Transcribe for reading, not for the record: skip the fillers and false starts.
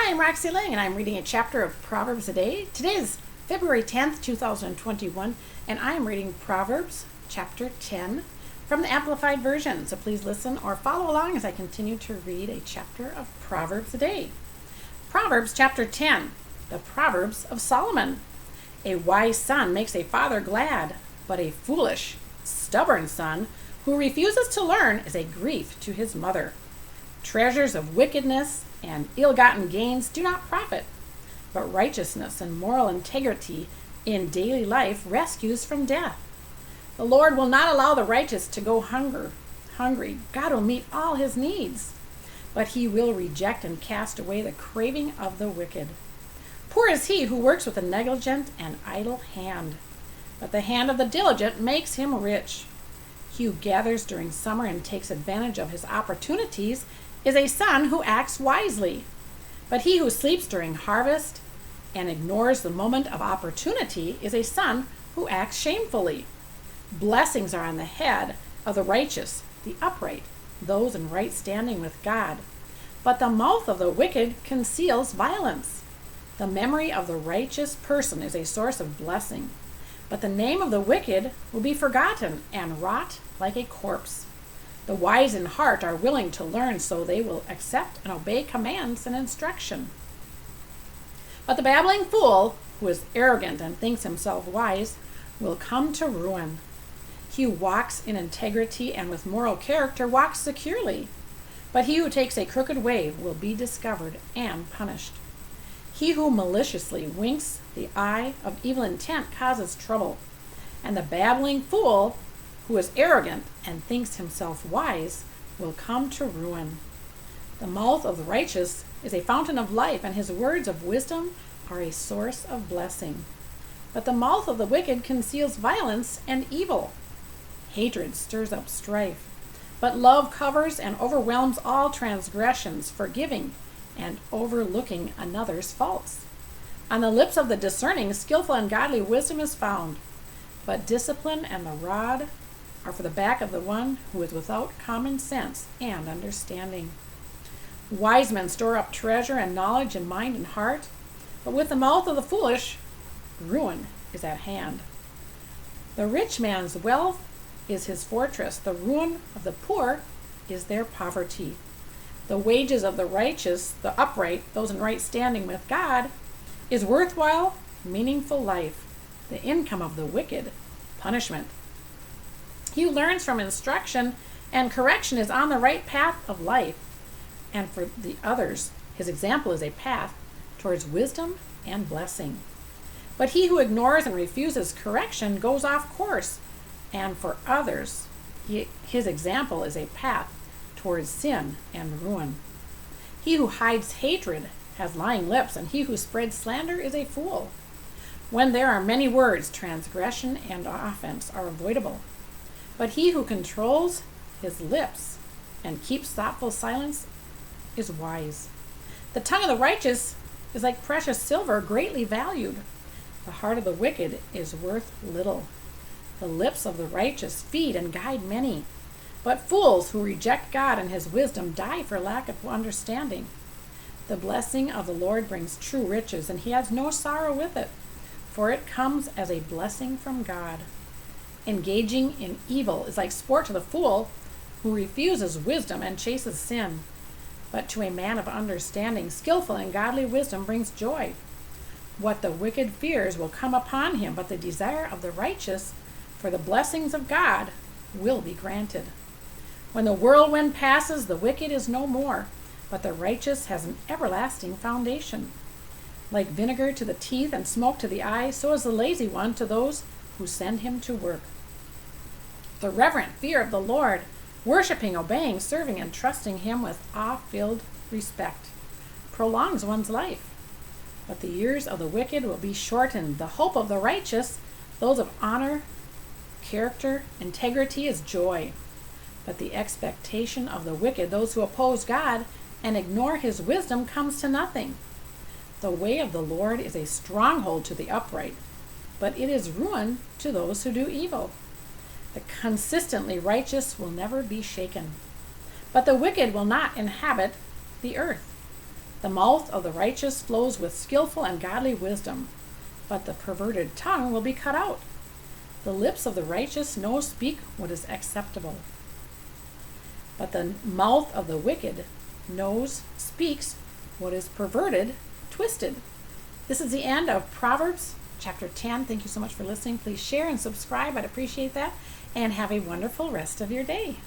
I'm Roxy Lang, and I'm reading a chapter of Proverbs a day. Today is February 10th, 2021, and I'm reading Proverbs Chapter 10 from the Amplified Version. So please listen or follow along as I continue to read a chapter of Proverbs a day. Proverbs Chapter 10, the Proverbs of Solomon. A wise son makes a father glad, but a foolish, stubborn son who refuses to learn is a grief to his mother. Treasures of wickedness and ill-gotten gains do not profit, but righteousness and moral integrity in daily life rescues from death. The Lord will not allow the righteous to go hungry. God will meet all his needs, but he will reject and cast away the craving of the wicked. Poor is he who works with a negligent and idle hand, but the hand of the diligent makes him rich. He who gathers during summer and takes advantage of his opportunities is a son who acts wisely. But he who sleeps during harvest and ignores the moment of opportunity is a son who acts shamefully. Blessings are on the head of the righteous, the upright, those in right standing with God. But the mouth of the wicked conceals violence. The memory of the righteous person is a source of blessing, but the name of the wicked will be forgotten and rot like a corpse. The wise in heart are willing to learn, so they will accept and obey commands and instruction. But the babbling fool, who is arrogant and thinks himself wise, will come to ruin. He who walks in integrity and with moral character walks securely, but he who takes a crooked way will be discovered and punished. He who maliciously winks the eye of evil intent causes trouble, and the babbling fool, who is arrogant and thinks himself wise, will come to ruin. The mouth of the righteous is a fountain of life, and his words of wisdom are a source of blessing. But the mouth of the wicked conceals violence and evil. Hatred stirs up strife, but love covers and overwhelms all transgressions, forgiving and overlooking another's faults. On the lips of the discerning, skillful and godly wisdom is found, but discipline and the rod are for the back of the one who is without common sense and understanding. Wise men store up treasure and knowledge in mind and heart, but with the mouth of the foolish, ruin is at hand. The rich man's wealth is his fortress. The ruin of the poor is their poverty. The wages of the righteous, the upright, those in right standing with God, is worthwhile, meaningful life. The income of the wicked, punishment. He who learns from instruction and correction is on the right path of life, and for the others, his example is a path towards wisdom and blessing. But he who ignores and refuses correction goes off course, and for others, his example is a path towards sin and ruin. He who hides hatred has lying lips, and he who spreads slander is a fool. When there are many words, transgression and offense are avoidable. But he who controls his lips and keeps thoughtful silence is wise. The tongue of the righteous is like precious silver, greatly valued. The heart of the wicked is worth little. The lips of the righteous feed and guide many, but fools who reject God and his wisdom die for lack of understanding. The blessing of the Lord brings true riches, and he has no sorrow with it, for it comes as a blessing from God. Engaging in evil is like sport to the fool who refuses wisdom and chases sin. But to a man of understanding, skillful and godly wisdom brings joy. What the wicked fears will come upon him, but the desire of the righteous for the blessings of God will be granted. When the whirlwind passes, the wicked is no more, but the righteous has an everlasting foundation. Like vinegar to the teeth and smoke to the eyes, so is the lazy one to those who send him to work. The reverent fear of the Lord, worshiping, obeying, serving, and trusting him with awe-filled respect, prolongs one's life. But the years of the wicked will be shortened. The hope of the righteous, those of honor, character, integrity, is joy. But the expectation of the wicked, those who oppose God and ignore his wisdom, comes to nothing. The way of the Lord is a stronghold to the upright, but it is ruin to those who do evil. The consistently righteous will never be shaken, but the wicked will not inhabit the earth. The mouth of the righteous flows with skillful and godly wisdom, but the perverted tongue will be cut out. The lips of the righteous speak what is acceptable, but the mouth of the wicked speaks what is perverted, twisted. This is the end of Proverbs Chapter 10. Thank you so much for listening. Please share and subscribe. I'd appreciate that. And have a wonderful rest of your day.